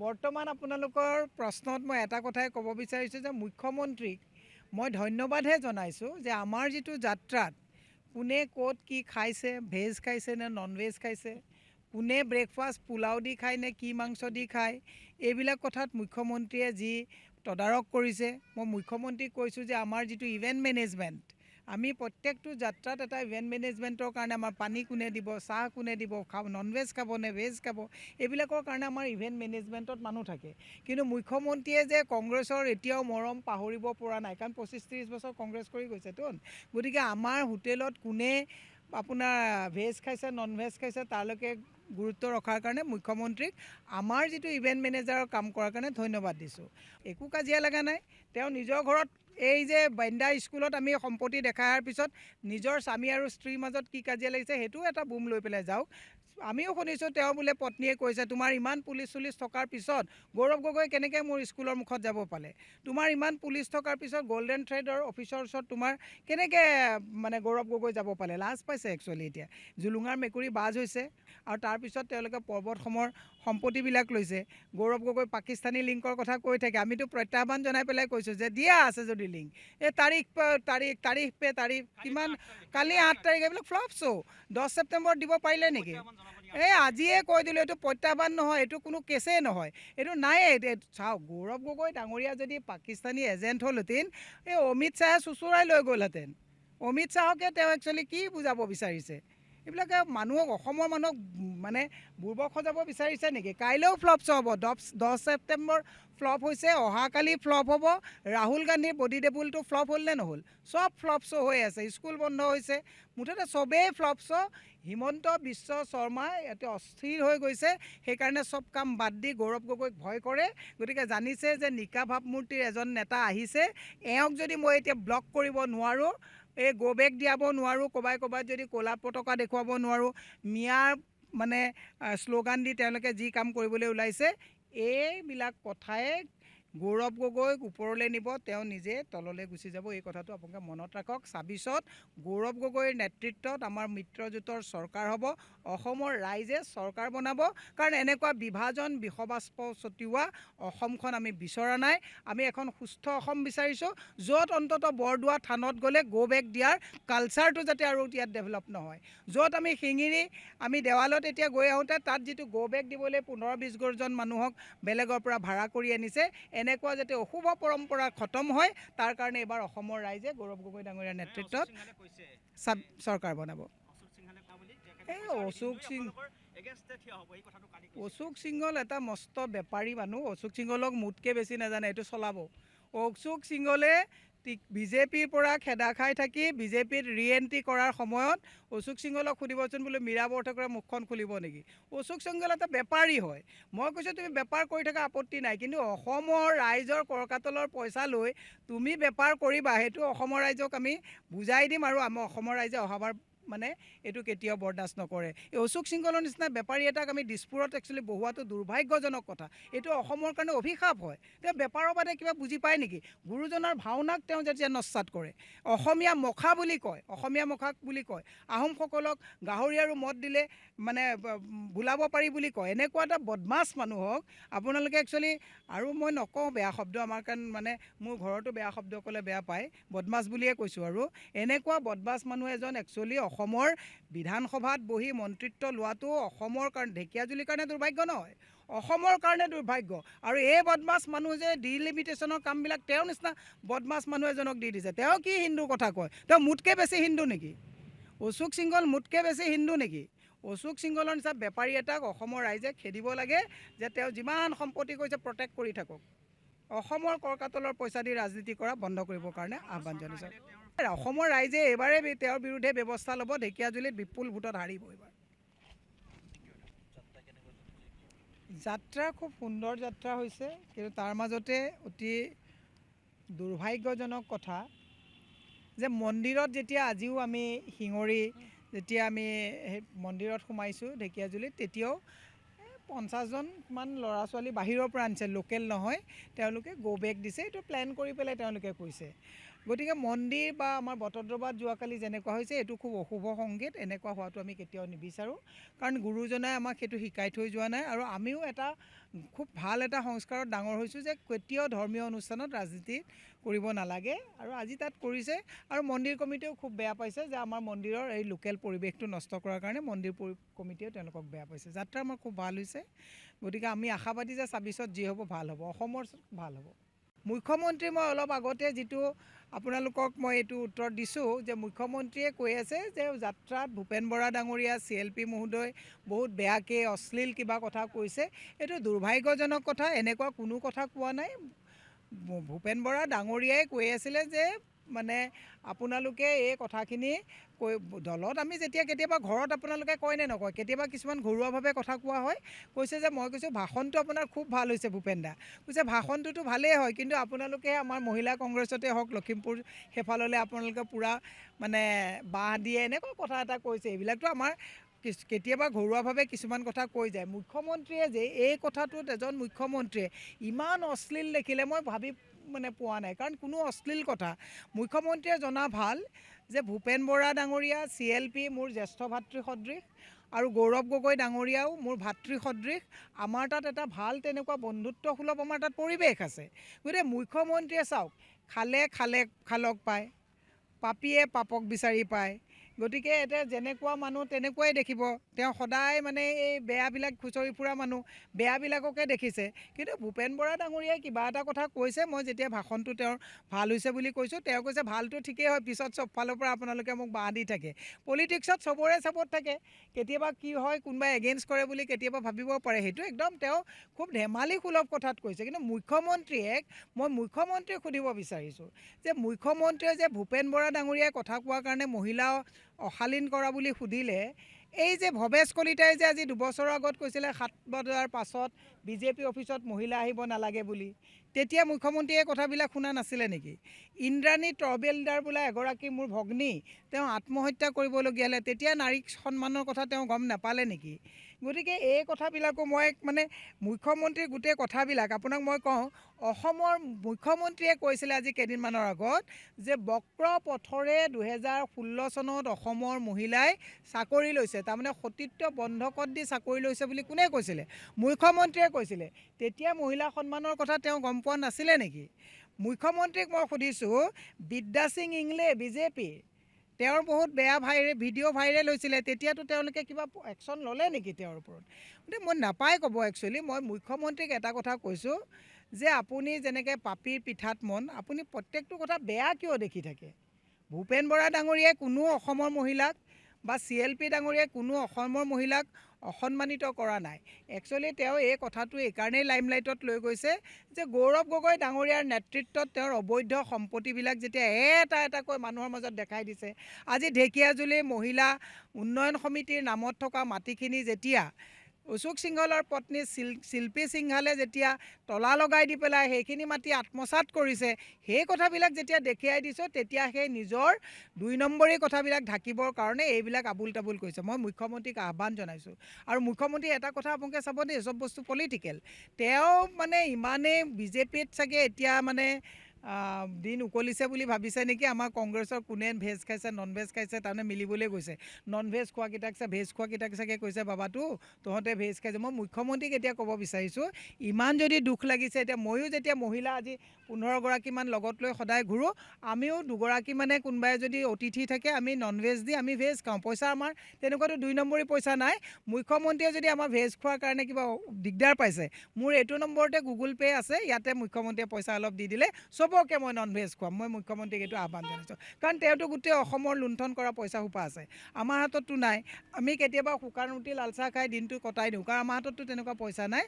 বৰ্তমান আপোনালোকৰ প্ৰশ্নত মই এটা কথাই ক'ব বিচাৰিছোঁ যে মুখ্যমন্ত্ৰীক মই ধন্যবাদহে জনাইছোঁ যে আমাৰ যিটো যাত্ৰাত কোনে ক'ত কি খাইছে, ভেজ খাইছে নে নন ভেজ খাইছে, কোনে ব্ৰেকফাষ্ট পোলাও দি খায় নে কি মাংস দি খায়, এইবিলাক কথাত মুখ্যমন্ত্ৰীয়ে যি তদাৰক কৰিছে। মই মুখ্যমন্ত্ৰীক কৈছোঁ যে আমাৰ যিটো ইভেণ্ট মেনেজমেণ্ট, আমি প্ৰত্যেকটো যাত্ৰাত এটা ইভেণ্ট মেনেজমেণ্টৰ কাৰণে আমাৰ পানী কোনে দিব, চাহ কোনে দিব, নন ভেজ খাব নে ভেজ খাব, এইবিলাকৰ কাৰণে আমাৰ ইভেণ্ট মেনেজমেণ্টত মানুহ থাকে। কিন্তু মুখ্যমন্ত্ৰীয়ে যে কংগ্ৰেছৰ এতিয়াও মৰম পাহৰিব পৰা নাই, কাৰণ 25-30 বছৰ কংগ্ৰেছ কৰি গৈছেতো। গতিকে আমাৰ হোটেলত কোনে আপোনাৰ ভেজ খাইছে নন ভেজ খাইছে তালৈকে গুৰুত্ব ৰখাৰ কাৰণে মুখ্যমন্ত্ৰীক আমাৰ যিটো ইভেণ্ট মেনেজাৰৰ কাম কৰাৰ কাৰণে ধন্যবাদ দিছোঁ। একো কাজিয়া লগা নাই। তেওঁ নিজৰ ঘৰত এই যে বান্দা স্কুলত আমি সম্পত্তি দেখাই অহাৰ পিছত নিজৰ স্বামী আৰু স্ত্ৰীৰ মাজত কি কাজিয়া লাগিছে সেইটোও এটা বুম লৈ পেলাই যাওক। আমিও শুনিছোঁ তেওঁ বোলে পত্নীয়ে কৈছে তোমাৰ ইমান পুলিচ চুলিচ থকাৰ পিছত গৌৰৱ গগৈ কেনেকৈ মোৰ স্কুলৰ মুখত যাব পালে, তোমাৰ ইমান পুলিচ থকাৰ পিছত গল্ডেন থ্ৰেডৰ অফিচৰ ওচৰত তোমাৰ কেনেকৈ মানে গৌৰৱ গগৈ যাব পালে। লাজ পাইছে একচুৱেলি। এতিয়া জুলুঙাৰ মেকুৰী বাজ হৈছে আৰু তাৰপিছত তেওঁলোকে পৰ্বতসমৰ সম্পত্তিবিলাক লৈছে। গৌৰৱ গগৈ পাকিস্তানী লিংকৰ কথা কৈ থাকে, আমিতো প্ৰত্যাহ্বান জনাই পেলাই কৈছোঁ যে দিয়া আছে যদি লিংক, এই তাৰিখ কিমান কালি 8 তাৰিখ, এইবিলাক ফ্লপ শ্ব'। 10 ছেপ্টেম্বৰত দিব পাৰিলে নেকি? এই আজিয়ে কৈ দিলোঁ, এইটো প্ৰত্যাহ্বান নহয়, এইটো কোনো কেছেই নহয়, এইটো নায়েই। চাওক, গৌৰৱ গগৈ ডাঙৰীয়া যদি পাকিস্তানী এজেণ্ট হ'লহেঁতেন এই অমিত শ্বাহে চুচুৰাই লৈ গ'লহেঁতেন। অমিত শ্বাহকে তেওঁ একচুৱেলি কি বুজাব বিচাৰিছে? এইবিলাকে মানুহক, অসমৰ মানুহক মানে বুৰ্বক সজাব বিচাৰিছে নেকি? কাইলৈও ফ্লপ শ্ব' হ'ব। 10 ছেপ্টেম্বৰ ফ্লপ হৈছে, অহাকালি ফ্লপ হ'ব। ৰাহুল গান্ধীৰ বডি টেবুলটো ফ্লপ হ'ল নে নহ'ল? চব ফ্লপ শ্ব' হৈ আছে। স্কুল বন্ধ হৈছে, মুঠতে চবেই ফ্লপ শ্ব'। হিমন্ত বিশ্ব শৰ্মা ইয়াতে অস্থিৰ হৈ গৈছে, সেইকাৰণে চব কাম বাদ দি গৌৰৱ গগৈক ভয় কৰে। গতিকে জানিছে যে নিকা ভাৱমূৰ্তিৰ এজন নেতা আহিছে, এওঁক যদি মই এতিয়া ব্লক কৰিব নোৱাৰোঁ, এই গো বেক দিয়াব নোৱাৰোঁ, ক'ৰবাত যদি ক'লা পতাকা দেখুৱাব নোৱাৰোঁ, মিয়াৰ মানে শ্লোগান দি তেওঁলোকে যি কাম কৰিবলৈ ওলাইছে, এইবিলাক কথাই গৌৰৱ গগৈক ওপৰলৈ নিব, তেওঁ নিজে তললৈ গুচি যাব। এই কথাটো আপোনালোকে মনত ৰাখক। 26ত গৌৰৱ গগৈৰ নেতৃত্বত আমাৰ মিত্ৰজোঁটৰ চৰকাৰ হ'ব, অসমৰ ৰাইজে চৰকাৰ বনাব। কাৰণ এনেকুৱা বিভাজন, বিষবাষ্প ছটিওৱা অসমখন আমি বিচৰা নাই। আমি এখন সুস্থ অসম বিচাৰিছোঁ, য'ত অন্ততঃ বৰদোৱা থানত গ'লে গো বেক দিয়াৰ কালচাৰটো যাতে আৰু ইয়াত ডেভেলপ নহয়। য'ত আমি শিঙিৰি, আমি দেৱালত এতিয়া গৈ আহোঁতে তাত যিটো গো বেক দিবলৈ 15-20জন মানুহক বেলেগৰ পৰা ভাড়া কৰি আনিছে, এনেকুৱা যাতে অশুভ পৰম্পৰা খতম হয়, তাৰ কাৰণে এইবাৰ অসমৰ ৰাইজে গৌৰৱ গগৈ ডাঙৰীয়াৰ নেতৃত্বত চৰকাৰ বনাব। এই অশোক সিংহল এটা মস্ত বেপাৰী মানুহ। অশোক সিংহলক মোতকৈ বেছি নাজানে, এইটো চলাব। অশোক সিংহলে বিজেপিৰ পৰা খেদা খাই থাকি বিজেপিত ৰি এণ্ট্ৰি কৰাৰ সময়ত অশোক সিংহলক সুধিবচোন বোলে মীৰা বৰঠাকুৰে মুখখন খুলিব নেকি? অশোক সিংহল এটা বেপাৰী হয়। মই কৈছোঁ তুমি বেপাৰ কৰি থকা আপত্তি নাই, কিন্তু অসমৰ ৰাইজৰ কৰকাতলৰ পইচা লৈ তুমি বেপাৰ কৰিবা, সেইটো অসমৰ ৰাইজক আমি বুজাই দিম, আৰু আমাৰ অসমৰ ৰাইজে অহাবাৰ মানে এইটো কেতিয়াও বৰদাস্ত নকৰে। এই অশোক সিংহলৰ নিচিনা বেপাৰী এটাক আমি দিছপুৰত একচুৱেলি বহুৱাটো দুৰ্ভাগ্যজনক কথা। এইটো অসমৰ কাৰণে অভিশাপ হয়। তেওঁ বেপাৰৰ বাদে কিবা বুজি পায় নেকি? গুৰুজনাৰ ভাওনাক তেওঁ যেতিয়া নস্যাৎ কৰে, অসমীয়া মখা বুলি কয়, অসমীয়া মখাক বুলি কয়, আহোমসকলক গাহৰি আৰু মদ দিলে মানে ভুলাব পাৰি বুলি কয়। এনেকুৱা এটা বদমাছ মানুহক আপোনালোকে একচুৱেলি, আৰু মই নকওঁ বেয়া শব্দ, আমাৰ কাৰণ মানে মোৰ ঘৰতো বেয়া শব্দ ক'লে বেয়া পায়, বদমাছ বুলিয়ে কৈছোঁ। আৰু এনেকুৱা বদমাছ মানুহ এজন একচুৱেলি অসমৰ বিধানসভাত বহি মন্ত্ৰিত্ব লোৱাটো অসমৰ কাৰণে, ঢেকীয়াজুলিৰ কাৰণে দুৰ্ভাগ্য নহয়, অসমৰ কাৰণে দুৰ্ভাগ্য। আৰু এই বদমাছ মানুহ যে ডিলিমিটেশ্যনৰ কামবিলাক তেওঁৰ নিচিনা বদমাছ মানুহ এজনক দি দিছে। তেওঁ কি হিন্দুৰ কথা কয়? তেওঁ মোতকৈ বেছি হিন্দু নেকি? অশোক সিংহল মোতকৈ বেছি হিন্দু নেকি? অশোক সিংহলৰ নিচিনা বেপাৰী এটাক অসমৰ ৰাইজে খেদিব লাগে, যে তেওঁ যিমান সম্পত্তি কৰিছে প্ৰটেক্ট কৰি থাকক। অসমৰ কৰকাতলৰ পইচা দি ৰাজনীতি কৰা বন্ধ কৰিবৰ কাৰণে আহ্বান জনাইছোঁ। অসমৰ ৰাইজে এইবাৰে তেওঁৰ বিৰুদ্ধে ব্যৱস্থা ল'ব। ঢেকীয়াজুলিত বিপুল ভোটত হাৰিব এইবাৰ। যাত্ৰা খুব সুন্দৰ যাত্ৰা হৈছে, কিন্তু তাৰ মাজতে অতি দুৰ্ভাগ্যজনক কথা যে মন্দিৰত যেতিয়া আজিও আমি শিঙৰি, যেতিয়া আমি সেই মন্দিৰত সোমাইছোঁ ঢেকীয়াজুলিত, তেতিয়াও 50জনমান ল'ৰা ছোৱালী বাহিৰৰ পৰা আনিছে, লোকেল নহয়, তেওঁলোকে গো বেক দিছে। এইটো প্লেন কৰি পেলাই তেওঁলোকে কৈছে। গতিকে মন্দিৰ বা আমাৰ বটদ্ৰৱাত যোৱাকালি যেনেকুৱা হৈছে এইটো খুব অশুভ সংকেত। এনেকুৱা হোৱাটো আমি কেতিয়াও নিবিচাৰোঁ, কাৰণ গুৰুজনাই আমাক সেইটো শিকাই থৈ যোৱা নাই। আৰু আমিও এটা খুব ভাল এটা সংস্কাৰত ডাঙৰ হৈছোঁ যে কেতিয়াও ধৰ্মীয় অনুষ্ঠানত ৰাজনীতি কৰিব নালাগে, আৰু আজি তাত কৰিছে। আৰু মন্দিৰ কমিটিয়েও খুব বেয়া পাইছে যে আমাৰ মন্দিৰৰ এই লোকেল পৰিৱেশটো নষ্ট কৰাৰ কাৰণে মন্দিৰ কমিটিয়েও তেওঁলোকক বেয়া পাইছে। যাত্ৰা আমাৰ খুব ভাল হৈছে, গতিকে আমি আশাবাদী যে ২৬ত যি হ'ব ভাল হ'ব, অসমৰ ভাল হ'ব। মুখ্যমন্ত্ৰী মই অলপ আগতে যিটো আপোনালোকক মই এইটো উত্তৰ দিছোঁ যে মুখ্যমন্ত্ৰীয়ে কৈ আছে যে যাত্ৰাত ভূপেন বৰা ডাঙৰীয়া CLP মহোদয় বহুত বেয়াকৈ অশ্লীল কিবা কথা কৈছে। এইটো দুৰ্ভাগ্যজনক কথা, এনেকুৱা কোনো কথা কোৱা নাই। ভূপেন বৰা ডাঙৰীয়াই কৈ আছিলে যে মানে আপোনালোকে এই কথাখিনি কৈ দলত আমি যেতিয়া কেতিয়াবা ঘৰত আপোনালোকে কয় নে নকয়, কেতিয়াবা কিছুমান ঘৰুৱাভাৱে কথা কোৱা হয়। কৈছে যে মই কৈছোঁ ভাষণটো আপোনাৰ খুব ভাল হৈছে ভূপেন দা। কৈছে ভাষণটোতো ভালেই হয়, কিন্তু আপোনালোকে আমাৰ মহিলা কংগ্ৰেছতে হওক লখিমপুৰ সেইফাললৈ আপোনালোকে পূৰা মানে বাঁহ দিয়ে, এনেকুৱা কথা এটা কৈছে। এইবিলাকতো আমাৰ কেতিয়াবা ঘৰুৱাভাৱে কিছুমান কথা কৈ যায়। মুখ্যমন্ত্ৰীয়ে যে এই কথাটোত এজন মুখ্যমন্ত্ৰীয়ে ইমান অশ্লীল দেখিলে মই ভাবি মানে পোৱা নাই, কাৰণ কোনো অশ্লীল কথা মুখ্যমন্ত্ৰীয়ে জনা ভাল যে ভূপেন বৰা ডাঙৰীয়া CLP মোৰ জ্যেষ্ঠ ভাতৃ সদৃশ, আৰু গৌৰৱ গগৈ ডাঙৰীয়াও মোৰ ভাতৃ সদৃশ। আমাৰ তাত এটা ভাল তেনেকুৱা বন্ধুত্বসুলভ আমাৰ তাত পৰিৱেশ আছে। গতিকে মুখ্যমন্ত্ৰীয়ে চাওক, খালক পায়, পাপীয়ে পাপক বিচাৰি পায়। গতিকে এতিয়া যেনেকুৱা মানুহ তেনেকুৱাই দেখিব। তেওঁ সদায় মানে এই বেয়াবিলাক খুচৰি ফুৰা মানুহ, বেয়াবিলাককে দেখিছে। কিন্তু ভূপেন বৰা ডাঙৰীয়াই কিবা এটা কথা কৈছে, মই যেতিয়া ভাষণটো তেওঁৰ ভাল হৈছে বুলি কৈছোঁ, তেওঁ কৈছে ভালটো ঠিকেই হয়, পিছত চব ফালৰ পৰা আপোনালোকে মোক বাঁহ দি থাকে। পলিটিক্সত চবৰে চাপৰ্ট থাকে, কেতিয়াবা কি হয় কোনোবাই এগেইনষ্ট কৰে বুলি কেতিয়াবা ভাবিব পাৰে। সেইটো একদম তেওঁ খুব ধেমালি সুলভ কথাত কৈছে। কিন্তু মই মুখ্যমন্ত্ৰীক সুধিব বিচাৰিছোঁ যে মুখ্যমন্ত্ৰীয়ে যে ভূপেন বৰা ডাঙৰীয়াই কথা কোৱাৰ কাৰণে মহিলা অশালীন কৰা বুলি সুধিলে, এই যে ভৱেশ কলিতাই যে আজি 2 বছৰৰ আগত কৈছিলে 7 বজাৰ পাছত BJP অফিচত মহিলা আহিব নালাগে বুলি, তেতিয়া মুখ্যমন্ত্ৰীয়ে কথাবিলাক শুনা নাছিলে নেকি? ইন্দ্ৰাণী ট্ৰবেলদাৰ বোলে এগৰাকী মোৰ ভগ্নী, তেওঁ আত্মহত্যা কৰিবলগীয়া হ'লে, তেতিয়া নাৰীক সন্মানৰ কথা তেওঁ গম নাপালে নেকি? গতিকে এই কথাবিলাকো মই মানে মুখ্যমন্ত্ৰীৰ গোটেই কথাবিলাক আপোনাক মই কওঁ, অসমৰ মুখ্যমন্ত্ৰীয়ে কৈছিলে আজি কেইদিনমানৰ আগত যে বক্ৰ পথৰে 2016 চনত অসমৰ মহিলাই চাকৰি লৈছে, তাৰমানে সতীত্ব বন্ধকত দি চাকৰি লৈছে বুলি কোনে কৈছিলে? মুখ্যমন্ত্ৰীয়ে কৈছিলে। তেতিয়া মহিলা সন্মানৰ কথা তেওঁ গম পোৱা নাছিলে নেকি? মুখ্যমন্ত্ৰীক মই সুধিছোঁ, বিদ্যা সিং ইংলে BJP, তেওঁৰ বহুত বেয়া ভিডিঅ' ভাইৰেল হৈছিলে, তেতিয়াতো তেওঁলোকে কিবা একশ্যন ল'লে নেকি তেওঁৰ ওপৰত? গতিকে মই নাপাই ক'ব। একচুৱেলি মই মুখ্যমন্ত্ৰীক এটা কথা কৈছোঁ যে আপুনি যেনেকৈ পাপীৰ পিঠাত মন, আপুনি প্ৰত্যেকটো কথা বেয়া কিয় দেখি থাকে? ভূপেন বৰা ডাঙৰীয়াই কোনো অসমৰ মহিলাক বা CLP ডাঙৰীয়াই কোনো অসমৰ মহিলাক অসন্মানিত কৰা নাই। একচুৱেলি তেওঁ এই কথাটো এইকাৰণেই লাইমলাইটত লৈ গৈছে যে গৌৰৱ গগৈ ডাঙৰীয়াৰ নেতৃত্বত তেওঁৰ অবৈধ সম্পত্তিবিলাক যেতিয়া এটা এটাকৈ মানুহৰ মাজত দেখাই দিছে। আজি ঢেকীয়াজুলিৰ মহিলা উন্নয়ন সমিতিৰ নামত থকা মাটিখিনি যেতিয়া অশোক সিংহলৰ পত্নী শিল্পী সিংহালে যেতিয়া তলা লগাই দি পেলাই সেইখিনি মাটি আত্মসাৎ কৰিছে, সেই কথাবিলাক যেতিয়া দেখুৱাই দিছোঁ, তেতিয়া সেই নিজৰ 2 নম্বৰী কথাবিলাক ঢাকিবৰ কাৰণে এইবিলাক আবুল তাবুল কৰিছে। মই মুখ্যমন্ত্ৰীক আহ্বান জনাইছোঁ। আৰু মুখ্যমন্ত্ৰী এটা কথা আপোনালোকে চাব দেই, চব বস্তু পলিটিকেল। তেওঁ মানে ইমানেই BJPত চাগে এতিয়া মানে দিন উকলিছে বুলি ভাবিছে নেকি? আমাৰ কংগ্ৰেছৰ কোনে ভেজ খাইছে নন ভেজ খাইছে তাৰমানে মিলিবলৈ গৈছে। নন ভেজ খোৱাকেইটাক ভেজ খোৱাকেইটাক চাগে কৈছে বাবাটো তহঁতে ভেজ খাইছে। মই মুখ্যমন্ত্ৰীক এতিয়া ক'ব বিচাৰিছোঁ, ইমান যদি দুখ লাগিছে, এতিয়া ময়ো যেতিয়া মহিলা আজি 15 গৰাকীমান লগত লৈ সদায় ঘূৰোঁ, আমিও 2 গৰাকী মানে কোনোবাই যদি অতিথি থাকে আমি নন ভেজ দি আমি ভেজ খাওঁ। পইচা আমাৰ তেনেকুৱাতো 2 নম্বৰী পইচা নাই। মুখ্যমন্ত্ৰীয়ে যদি আমাৰ ভেজ খোৱাৰ কাৰণে কিবা দিগদাৰ পাইছে, মোৰ এইটো নম্বৰতে গুগল পে' আছে, ইয়াতে মুখ্যমন্ত্ৰীয়ে পইচা অলপ দি দিলে চবকে মই নন ভেজ খুৱাম। মই মুখ্যমন্ত্ৰীক এইটো আহ্বান জনাইছোঁ, কাৰণ তেওঁতো গোটেই অসমৰ লুণ্ঠন কৰা পইচা সোপা আছে, আমাৰ হাতততো নাই। আমি কেতিয়াবা শুকান ৰুটি লাল চাহ খাই দিনটো কটাই দিওঁ, কাৰণ আমাৰ হাতততো তেনেকুৱা পইচা নাই।